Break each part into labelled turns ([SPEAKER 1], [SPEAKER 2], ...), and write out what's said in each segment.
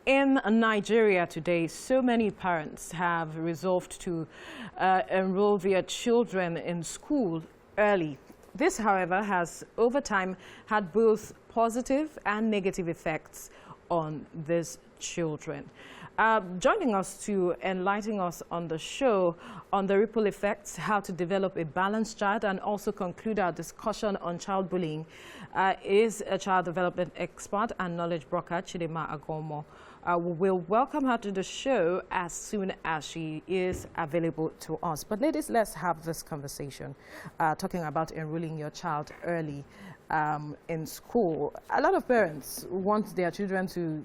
[SPEAKER 1] In Nigeria today, so many parents have resolved to enroll their children in school early. This, however, has over time had both positive and negative effects on these children. Joining us to enlighten us on the show on the ripple effects, how to develop a balanced child, and also conclude our discussion on child bullying is a child development expert and knowledge broker, Chidinma Agomoh. We will welcome her to the show as soon as she is available to us. But ladies, let's have this conversation, talking about enrolling your child early in school. A lot of parents want their children to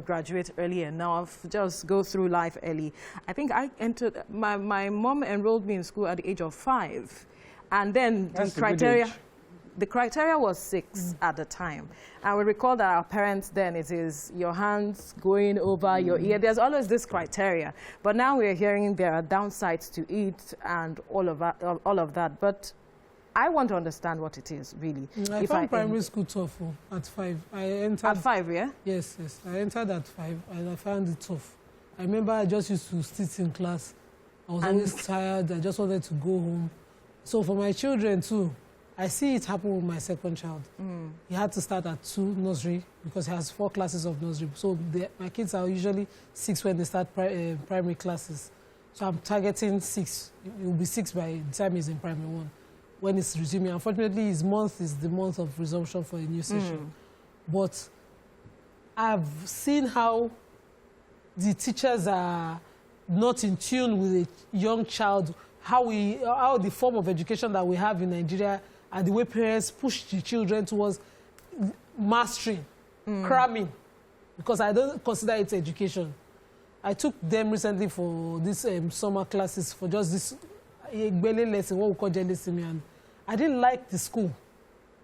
[SPEAKER 1] graduate early enough, just go through life early. I think I entered, my mom enrolled me in school at the age of 5. And then the criteria was 6 at the time. And we recall that our parents then, it is your hands going over your ear. There's always this criteria. But now we're hearing there are downsides to it and all of that. But I want to understand what it is, really.
[SPEAKER 2] I found primary school tough at 5. I entered
[SPEAKER 1] at 5, yeah?
[SPEAKER 2] Yes. I entered at 5 and I found it tough. I remember I just used to sit in class. I was always tired. I just wanted to go home. So for my children too, I see it happen with my second child. He had to start at 2 nursery because he has 4 classes of nursery. So my kids are usually 6 when they start primary classes. So I'm targeting 6. It will be 6 by the time he's in primary 1. When it's resuming. Unfortunately, his month is the month of resumption for a new session. But I've seen how the teachers are not in tune with a young child, how the form of education that we have in Nigeria and the way parents push the children towards mastering, cramming, because I don't consider it education. I took them recently for this summer classes for just this lesson, what we call jealousy, and I didn't like the school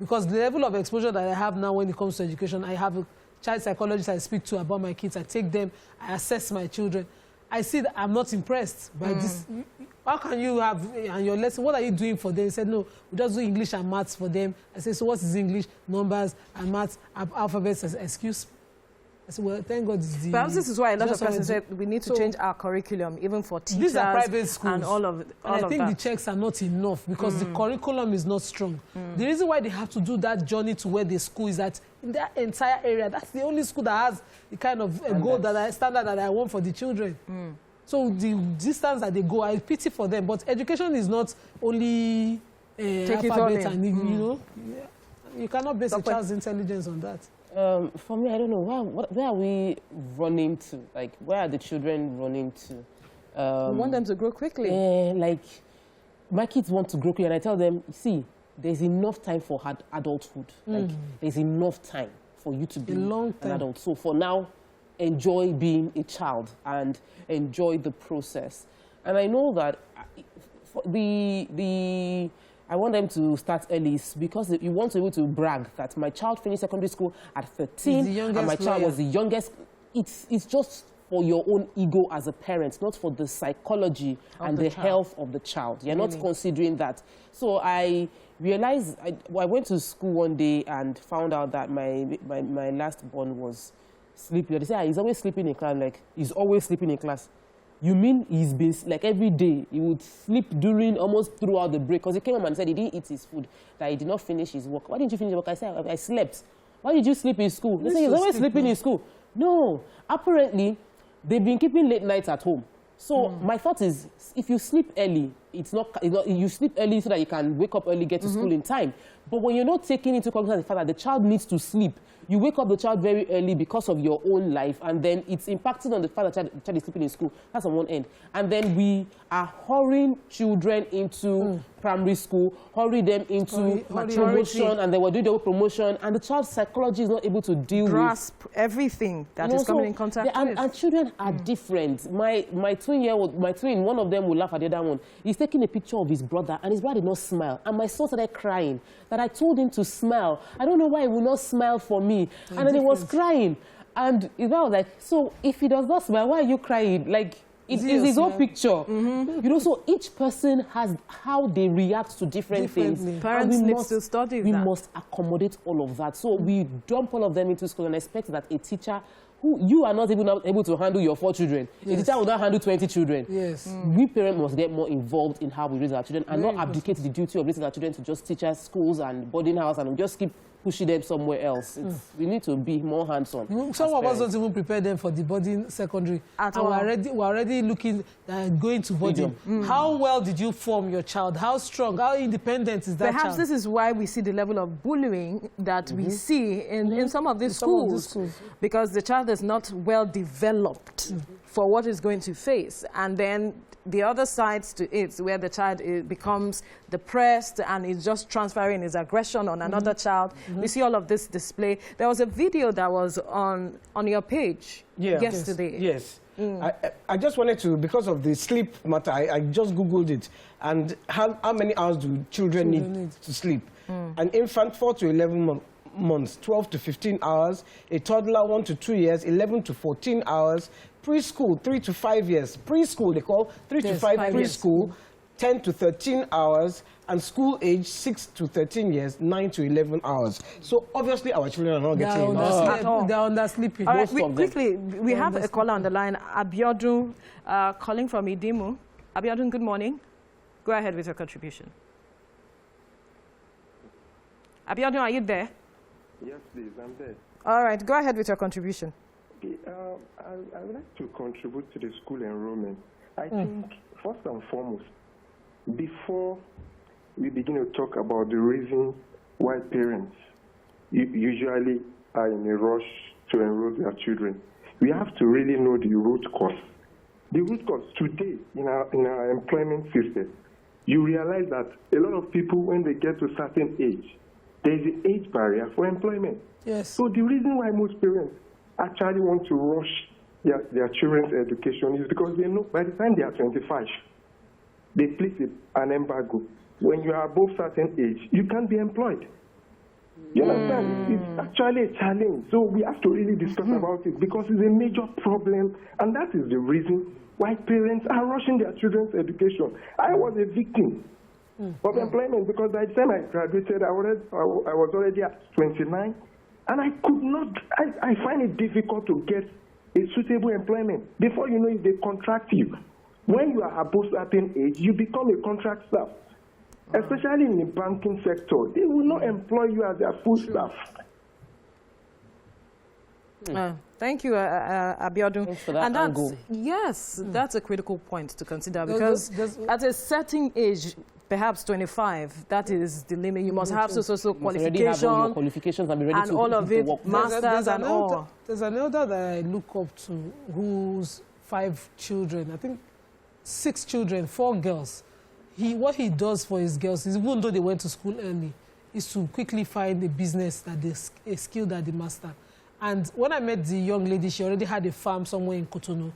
[SPEAKER 2] because the level of exposure that I have now when it comes to education, I have a child psychologist I speak to about my kids. I take them, I assess my children. I see that I'm not impressed by this. How can you have and your lesson? What are you doing for them? He said, no, we just do English and maths for them. I said, so what is English, numbers, and maths, alphabets? I said, excuse me. I said, well, thank God it's the...
[SPEAKER 1] Perhaps this is why a lot of persons said we need to change our curriculum, even for teachers. These are private schools. And all of that.
[SPEAKER 2] I think the checks are not enough because the curriculum is not strong. The reason why they have to do that journey to where the school is that in that entire area, that's the only school that has the kind of goal standard that I want for the children. So the distance that they go, I pity for them. But education is not only alphabet and, you cannot base a child's intelligence on that.
[SPEAKER 3] For me, I don't know, where are we running to? Like, where are the children running to?
[SPEAKER 1] We want them to grow quickly.
[SPEAKER 3] Like, my kids want to grow quickly, and I tell them, see, there's enough time for adulthood. Like, there's enough time for you to be an adult. So for now, enjoy being a child and enjoy the process. And I know that I want them to start early because you want to be able to brag that my child finished secondary school at 13 and my child was the youngest. It's just for your own ego as a parent, not for the psychology and the health of the child. You're not considering that. So I realized, I went to school one day and found out that my last born was sleeping. They say, he's always sleeping in class. Like, he's always sleeping in class. You mean he's been, like, every day, he would sleep almost throughout the break? Because he came home and said he didn't eat his food, that he did not finish his work. Why didn't you finish your work? I said, I slept. Why did you sleep in school? They say he's always sleeping in school. No, apparently, they've been keeping late nights at home. So my thought is, if you sleep early, you sleep early so that you can wake up early, get to school in time. But when you're not taking into consideration the fact that the child needs to sleep, you wake up the child very early because of your own life, and then it's impacting on the fact that the child is sleeping in school. That's on one end. And then we are hurrying children into primary school, hurry them into promotion, and then we're doing the promotion, and the child's psychology is not able to grasp
[SPEAKER 1] everything that is coming in contact with.
[SPEAKER 3] And children are different. My twin, one of them will laugh at the other one. He's taking a picture of his brother, and his brother did not smile. And my son started crying that I told him to smile. I don't know why he will not smile for me. And then he was crying. And I was like, so if he does not smile, why are you crying? Like, It's his own picture. You know, so each person has how they react to different things.
[SPEAKER 1] Parents need to study that.
[SPEAKER 3] We must accommodate all of that. So we dump all of them into school and expect that a teacher you are not able to handle your 4 children. Yes. The teacher will not handle 20 children.
[SPEAKER 2] Yes.
[SPEAKER 3] We parents must get more involved in how we raise our children and not abdicate the duty of raising our children to just teachers, schools and boarding house and just keep pushing them somewhere else. We need to be more hands-on.
[SPEAKER 2] Some of us don't even prepare them for the boarding secondary. We're already looking at going to boarding. How well did you form your child? How strong, how independent is that
[SPEAKER 1] Perhaps
[SPEAKER 2] child?
[SPEAKER 1] this is why we see the level of bullying that we see in some of these schools. Because the child is not well developed for what is going to face. And then the other sides to it, where the child becomes depressed and is just transferring his aggression on another child. We see all of this display. There was a video that was on your page yesterday.
[SPEAKER 4] Yes. I just wanted to, because of the sleep matter, I just Googled it. And how many hours do children need to sleep? An infant, 4 to 11 months, 12 to 15 hours. A toddler, 1 to 2 years, 11 to 14 hours. Preschool, 3 to 5 years. Preschool, they call 3 to 5 preschool, 10 to 13 hours. And school age, 6 to 13 years, 9 to 11 hours. So obviously our children are not getting enough.
[SPEAKER 2] They're undersleeping.
[SPEAKER 1] All right, quickly, we have a caller on the line, Abiodun, calling from Idimu. Abiodun, good morning. Go ahead with your contribution. Abiodun, are you there?
[SPEAKER 5] Yes, please, I'm there.
[SPEAKER 1] All right, go ahead with your contribution.
[SPEAKER 5] Okay, I would like to contribute to the school enrollment. I think, first and foremost, before we begin to talk about the reason why parents usually are in a rush to enroll their children, we have to really know the root cause. The root cause today in our employment system, you realize that a lot of people, when they get to a certain age, there's an age barrier for employment.
[SPEAKER 2] Yes.
[SPEAKER 5] So the reason why most parents actually want to rush their children's education is because they know by the time they are 25, they place an embargo. When you are above certain age, you can't be employed. You understand? It's actually a challenge. So we have to really discuss about it because it's a major problem, and that is the reason why parents are rushing their children's education. I was a victim of employment because by the time I graduated, I was already at 29, and I could not, I find it difficult to get a suitable employment. Before you know it, they contract you. When you are above certain age, you become a contract staff. Especially in the banking sector, they will not employ you as their full staff.
[SPEAKER 1] Thank you, Abiodun.
[SPEAKER 3] Thanks for that angle.
[SPEAKER 1] Yes, that's a critical point to consider because at a certain age, perhaps 25, that is the limit. You must have social qualification
[SPEAKER 3] and be ready to
[SPEAKER 1] all of it, masters and all.
[SPEAKER 2] There's an elder that I look up to who's 5 children, I think 6 children, 4 girls. What he does for his girls is, even though they went to school early, is to quickly find a business, a skill that they master. And when I met the young lady, she already had a farm somewhere in Cotonou.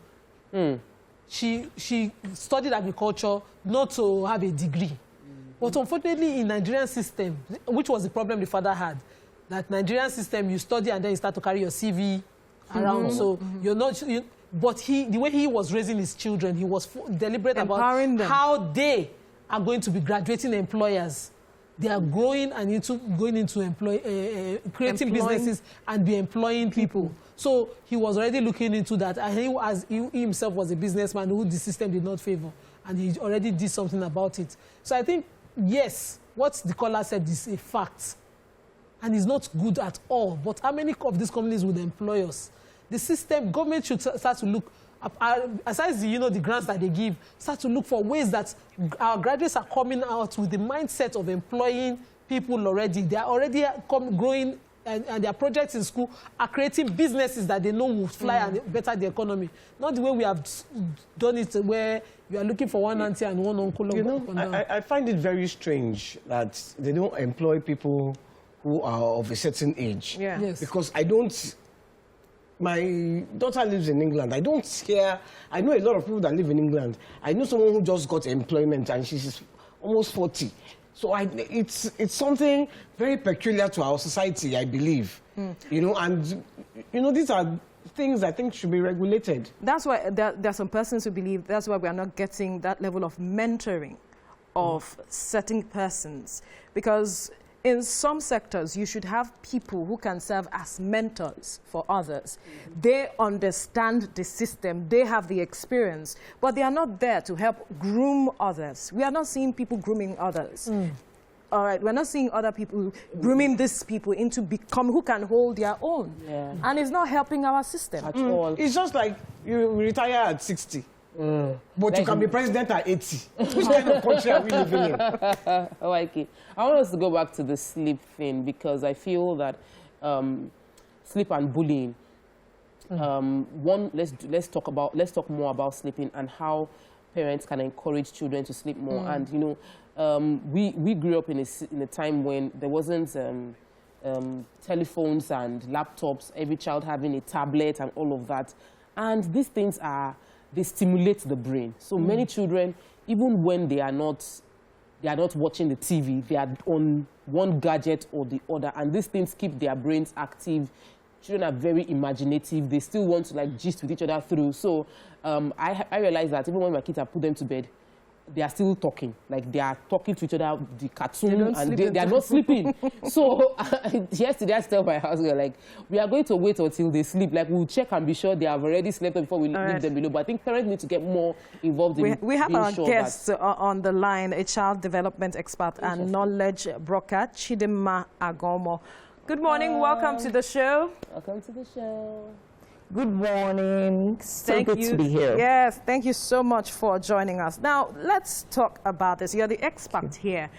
[SPEAKER 2] She studied agriculture not to have a degree. But unfortunately, in Nigerian system, which was the problem the father had, that Nigerian system, you study and then you start to carry your CV around. So you're not... but the way he was raising his children, he was deliberate
[SPEAKER 1] empowering
[SPEAKER 2] about
[SPEAKER 1] them.
[SPEAKER 2] how they are going to be graduating employers. They are growing and going into creating businesses and be employing people. So he was already looking into that. And he himself was a businessman who the system did not favor. And he already did something about it. So I think, yes, what the caller said is a fact. And it's not good at all. But how many of these companies would employ us? The system, government should start to look, aside the grants that they give, start to look for ways that our graduates are coming out with the mindset of employing people already. They are already growing, and their projects in school are creating businesses that they know will fly and better the economy. Not the way we have done it, where you are looking for one auntie and one uncle.
[SPEAKER 4] I find it very strange that they don't employ people who are of a certain age.
[SPEAKER 1] Yeah.
[SPEAKER 2] Yes.
[SPEAKER 4] Because my daughter lives in England. I don't hear... I know a lot of people that live in England. I know someone who just got employment and she's almost 40. So it's something very peculiar to our society, I believe. And these are things I think should be regulated.
[SPEAKER 1] That's why there are some persons who believe that's why we are not getting that level of mentoring of certain persons. Because in some sectors, you should have people who can serve as mentors for others. They understand the system, they have the experience, but they are not there to help groom others. We are not seeing people grooming others. All right, we're not seeing other people grooming these people into become who can hold their own. Yeah. And it's not helping our system
[SPEAKER 3] at all.
[SPEAKER 4] It's just like you retire at 60. But like you can be president at 80. Which kind of country are we living in?
[SPEAKER 3] Okay. I want us to go back to the sleep thing because I feel that sleep and bullying. Let's talk more about sleeping and how parents can encourage children to sleep more. And you know, we grew up in a time when there wasn't telephones and laptops. Every child having a tablet and all of that, and these things they stimulate the brain. So many children, even when they are not watching the TV, they are on one gadget or the other, and these things keep their brains active. Children are very imaginative. They still want to like gist with each other through. So I realized that even when my kids, I put them to bed, they are still talking. Like they are talking to each other, the cartoon, and they are not sleeping. So yesterday I told my husband, like, we are going to wait until they sleep. Like we'll check and be sure they have already slept before we leave them below. But I think parents need to get more involved in
[SPEAKER 1] We have our guests on the line, a child development expert and knowledge broker, Chidinma Agomoh. Good morning, welcome to the show.
[SPEAKER 3] Welcome to the show.
[SPEAKER 6] Good morning. So good to be here.
[SPEAKER 1] Yes, thank you so much for joining us. Now, let's talk about this. You're the expert here.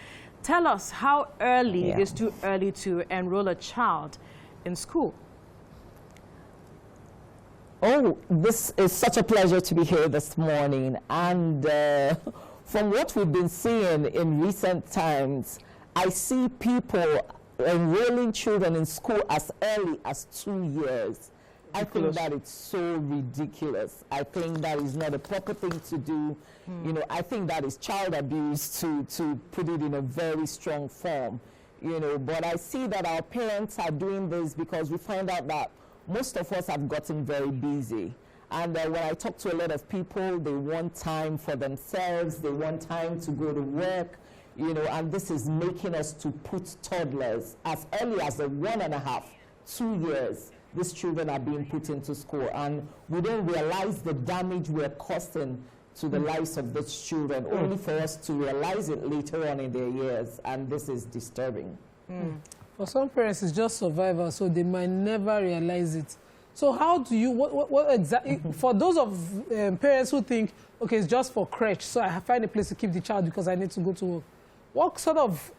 [SPEAKER 1] Tell us how early it is too early to enroll a child in school.
[SPEAKER 6] Oh, this is such a pleasure to be here this morning. And from what we've been seeing in recent times, I see people enrolling children in school as early as 2 years. I think that it's so ridiculous. I think that is not a proper thing to do. You know, I think that is child abuse to put it in a very strong form. You know, but I see that our parents are doing this because we find out that most of us have gotten very busy. And when I talk to a lot of people, they want time for themselves. They want time to go to work. You know, and this is making us to put toddlers as early as 1.5, 2 years. These children are being put into school, and we don't realize the damage we're causing to the lives of these children, only for us to realize it later on in their years, and this is disturbing.
[SPEAKER 2] For some parents, it's just survival, so they might never realize it. So how do you, what exactly, for those of parents who think, okay, it's just for crèche, so I find a place to keep the child because I need to go to work, what sort of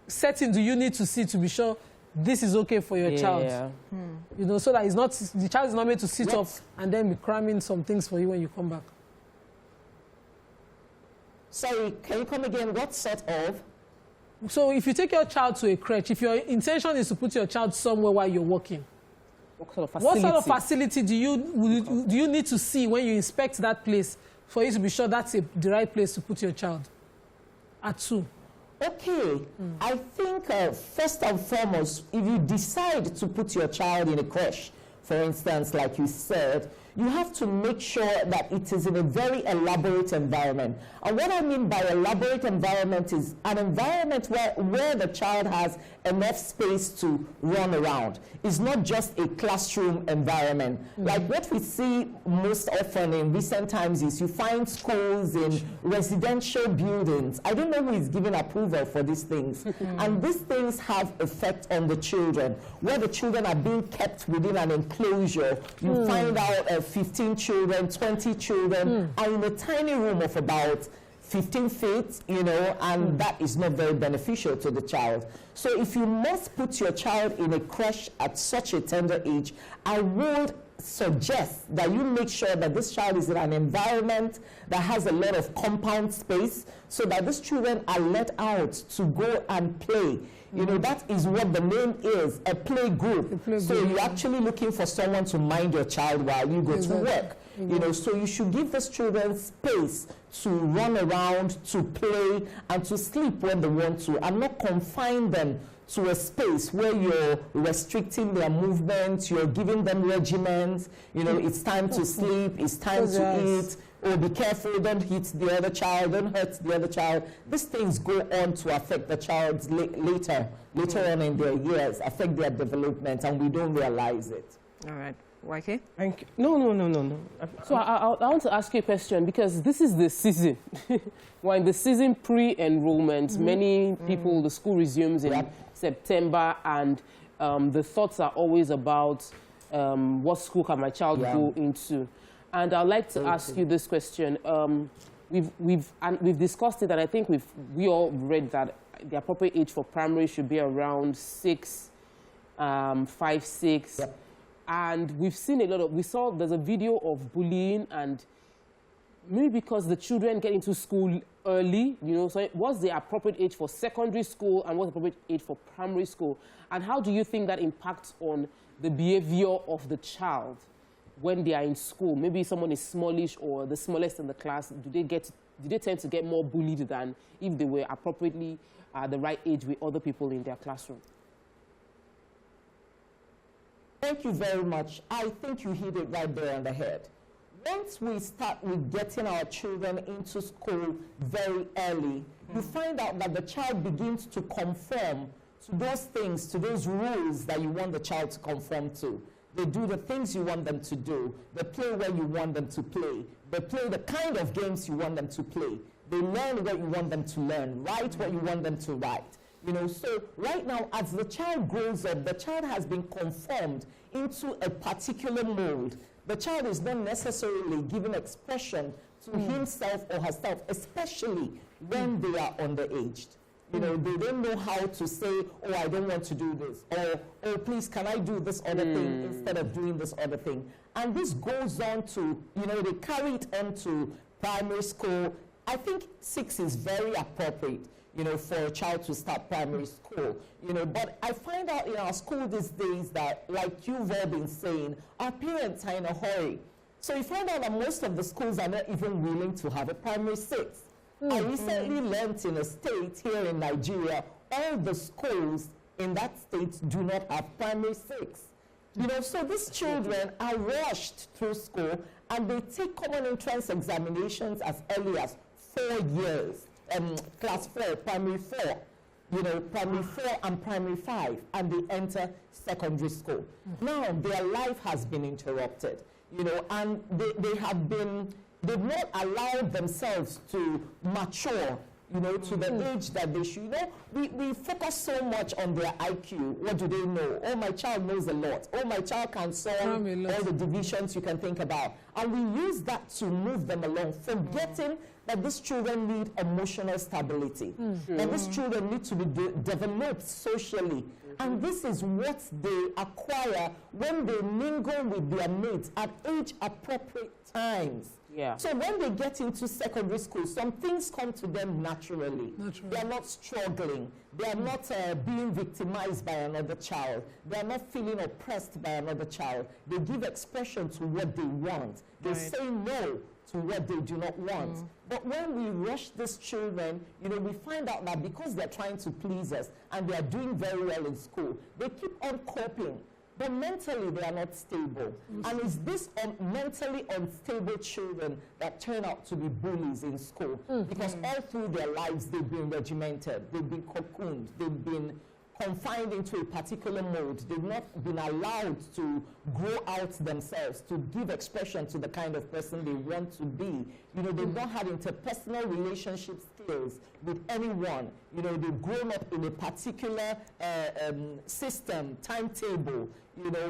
[SPEAKER 2] setting do you need to see to be sure this is okay for your child? You know, so that it's not, the child is not made to sit up and then be cramming some things for you when you come back.
[SPEAKER 6] Sorry, can you come again? What sort of?
[SPEAKER 2] So if you take your child to a crèche, if your intention is to put your child somewhere while you're working, what sort of facility do you need to see when you inspect that place for you to be sure that's the right place to put your child at 2?
[SPEAKER 6] Okay, I think first and foremost, if you decide to put your child in a crèche, for instance, like you said, you have to make sure that it is in a very elaborate environment. And what I mean by elaborate environment is an environment where the child has enough space to run around. It's not just a classroom environment. Like what we see most often in recent times is you find schools in residential buildings. I don't know who is giving approval for these things. And these things have effect on the children. Where the children are being kept within an enclosure, you find out 15 children, 20 children are in a tiny room of about 15 feet, you know, and that is not very beneficial to the child. So if you must put your child in a crèche at such a tender age, I would suggest that you make sure that this child is in an environment that has a lot of compound space so that these children are let out to go and play. You know, that is what the name is, a play group. So you're actually looking for someone to mind your child while you go to work. You know, so you should give these children space to run around, to play, and to sleep when they want to, and not confine them to a space where you're restricting their movement, you're giving them regimens, you know, it's time to sleep, it's time to eat, oh, be careful, don't hit the other child, don't hurt the other child. These things go on to affect the child's later on in their years, affect their development, and we don't realize it.
[SPEAKER 1] All right. YK?
[SPEAKER 4] Thank you. No.
[SPEAKER 3] So I want to ask you a question, because this is the season. We're in the season pre-enrollment. Many people, the school resumes in September, and the thoughts are always about what school can my child go into. And I'd like to ask you this question. We've discussed it, and I think we all read that the appropriate age for primary should be around 6, 5, 6. Yep. And we've seen there's a video of bullying, and maybe because the children get into school early, so what's the appropriate age for secondary school and what's the appropriate age for primary school? And how do you think that impacts on the behavior of the child when they are in school? Maybe someone is smallish or the smallest in the class. Do they tend to get more bullied than if they were appropriately the right age with other people in their classroom?
[SPEAKER 6] Thank you very much. I think you hit it right there on the head. Once we start with getting our children into school very early, you find out that the child begins to conform to those things, to those rules that you want the child to conform to. They do the things you want them to do. They play where you want them to play. They play the kind of games you want them to play. They learn what you want them to learn, write what you want them to write. So right now, as the child grows up, the child has been conformed into a particular mold. The child is not necessarily giving expression to himself or herself, especially when they are underaged. They don't know how to say, oh, I don't want to do this, or, oh, please, can I do this other thing instead of doing this other thing? And this goes on to, they carry it on to primary school. I think 6 is very appropriate, for a child to start primary school, but I find out in our school these days that, like you've all been saying, our parents are in a hurry. So you find out that most of the schools are not even willing to have a primary 6. I recently learned in a state here in Nigeria, all the schools in that state do not have primary 6. So these children are rushed through school, and they take common entrance examinations as early as 4 years. Class 4, primary 4, primary 4 and primary 5, and they enter secondary school. Now their life has been interrupted, and they've not allowed themselves to mature, to the age that they should. We focus so much on their IQ. What do they know? Oh, my child knows a lot. Oh, my child can solve all the divisions you can think about. And we use that to move them along, forgetting that these children need emotional stability. And these children need to be developed socially. And this is what they acquire when they mingle with their mates at age-appropriate times.
[SPEAKER 3] Yeah.
[SPEAKER 6] So when they get into secondary school, some things come to them naturally. They are not struggling. They are not being victimized by another child. They are not feeling oppressed by another child. They give expression to what they want. They say no to what they do not want. But when we rush these children, we find out that because they're trying to please us and they are doing very well in school, they keep on coping. But mentally, they are not stable. And it's this mentally unstable children that turn out to be bullies in school. Because all through their lives, they've been regimented, they've been cocooned, they've been confined into a particular mode. They've not been allowed to grow out themselves, to give expression to the kind of person they want to be. They've not had interpersonal relationship skills with anyone. They've grown up in a particular system, timetable,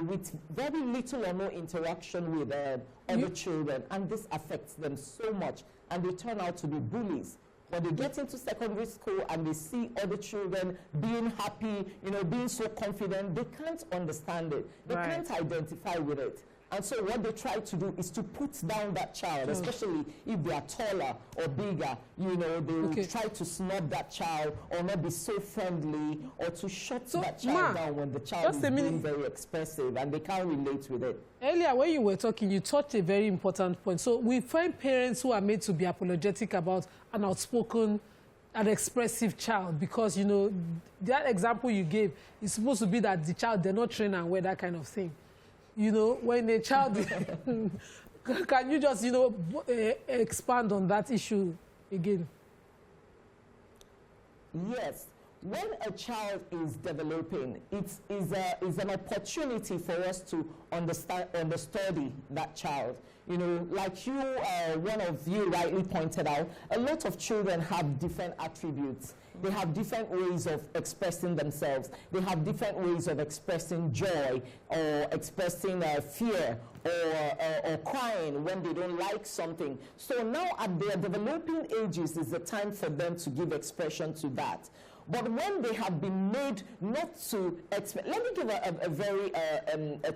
[SPEAKER 6] with very little or no interaction with other children. And this affects them so much. And they turn out to be bullies. When they get into secondary school and they see other children being happy, being so confident, they can't understand it. They can't identify with it. And so what they try to do is to put down that child, especially if they are taller or bigger. They will try to snub that child or not be so friendly or to shut that child down when the child is being very expressive and they can't relate with it.
[SPEAKER 2] Earlier, when you were talking, you touched a very important point. So we find parents who are made to be apologetic about an outspoken, an expressive child because, that example you gave is supposed to be that the child, they're not trained and wear that kind of thing. When a child Can you just, expand on that issue again?
[SPEAKER 6] Yes. When a child is developing, it is an opportunity for us to understudy that child. Like one of you rightly pointed out, a lot of children have different attributes. They have different ways of expressing themselves. They have different ways of expressing joy or expressing fear or crying when they don't like something. So now at their developing ages is the time for them to give expression to that. But when they have been made not to expect, let me give a very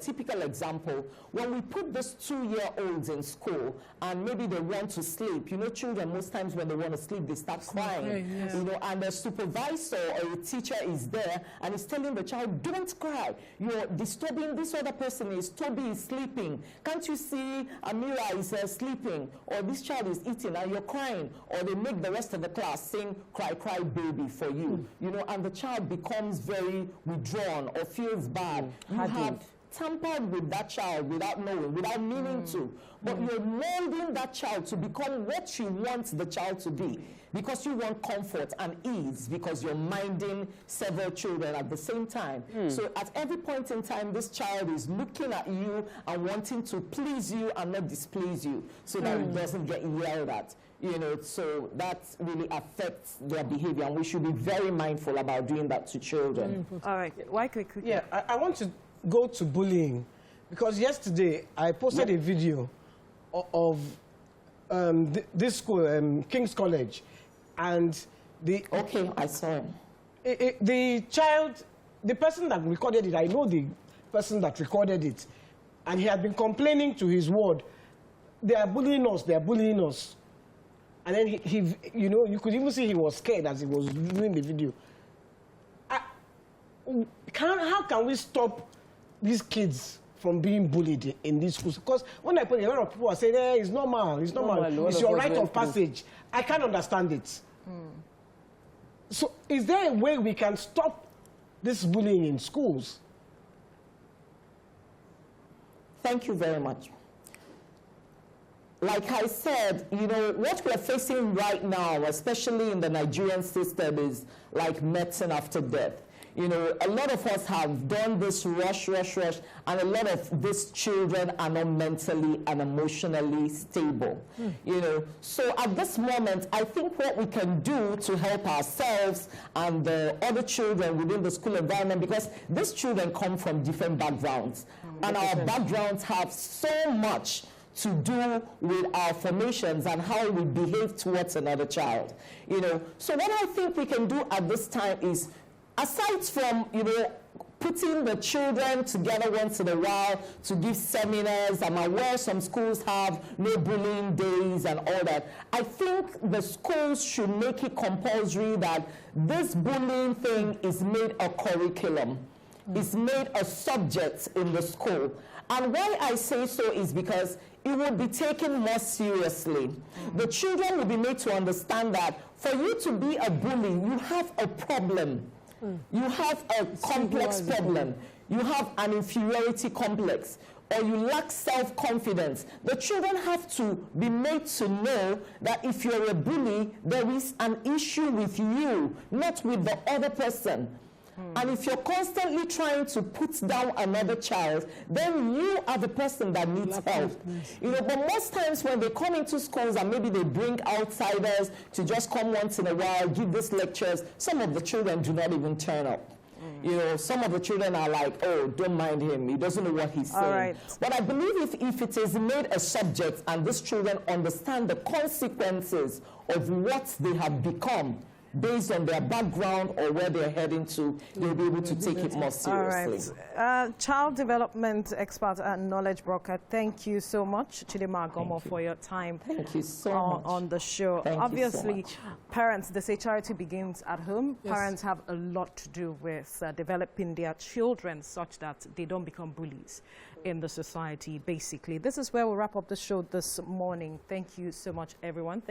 [SPEAKER 6] typical example. When we put these 2-year-olds in school and maybe they want to sleep, children most times when they want to sleep, they start crying, yes. And the supervisor or a teacher is there and is telling the child, don't cry. You're disturbing this other person. Tope is sleeping. Can't you see Amira is sleeping? Or this child is eating and you're crying. Or they make the rest of the class sing cry, cry, baby for you. And the child becomes very withdrawn or feels bad. You have tampered with that child without knowing, without meaning to. But you're molding that child to become what you want the child to be, because you want comfort and ease, because you're minding several children at the same time. So at every point in time, this child is looking at you and wanting to please you and not displease you, so that it doesn't get yelled at. So that really affects their behavior, and we should be very mindful about doing that to children.
[SPEAKER 1] All right, why quickly?
[SPEAKER 4] Yeah, I want to go to bullying, because yesterday I posted a video of this school, King's College, and the...
[SPEAKER 6] Okay, I saw it.
[SPEAKER 4] The person that recorded it, I know the person that recorded it, and he had been complaining to his ward, they are bullying us, they are bullying us. And then he you could even see he was scared as he was doing the video. How can we stop these kids from being bullied in these schools? Because when I put it, a lot of people are saying, it's normal, it's normal. It's your rite of passage. I can't understand it. So is there a way we can stop this bullying in schools?
[SPEAKER 6] Thank you very much. Like I said, what we're facing right now, especially in the Nigerian system, is like medicine after death. A lot of us have done this rush, and a lot of these children are not mentally and emotionally stable. So at this moment, I think what we can do to help ourselves and the other children within the school environment, because these children come from different backgrounds, and our backgrounds have so much to do with our formations and how we behave towards another child. So what I think we can do at this time is, aside from, putting the children together once in a while to give seminars, I'm aware some schools have no bullying days and all that. I think the schools should make it compulsory that this bullying thing is made a curriculum. It's made a subject in the school. And why I say so is because it will be taken more seriously. The children will be made to understand that for you to be a bully, you have a problem. You have a complex problem. You have an inferiority complex, or you lack self-confidence. The children have to be made to know that if you're a bully, there is an issue with you, not with the other person. And if you're constantly trying to put down another child, then you are the person that needs help. But most times when they come into schools and maybe they bring outsiders to just come once in a while, give these lectures, some of the children do not even turn up. Some of the children are like, oh, don't mind him. He doesn't know what he's saying.
[SPEAKER 1] Right.
[SPEAKER 6] But I believe if it is made a subject and these children understand the consequences of what they have become, based on their background or where they're heading to, they'll be able to take it more seriously.
[SPEAKER 1] All right. Child development expert and knowledge broker, thank you so much, Chidinma Agomoh, for your time.
[SPEAKER 6] Thank you so much.
[SPEAKER 1] On the show.
[SPEAKER 6] Thank
[SPEAKER 1] Obviously,
[SPEAKER 6] you so much.
[SPEAKER 1] Parents, they say charity begins at home. Yes. Parents have a lot to do with developing their children such that they don't become bullies in the society, basically. This is where we'll wrap up the show this morning. Thank you so much, everyone.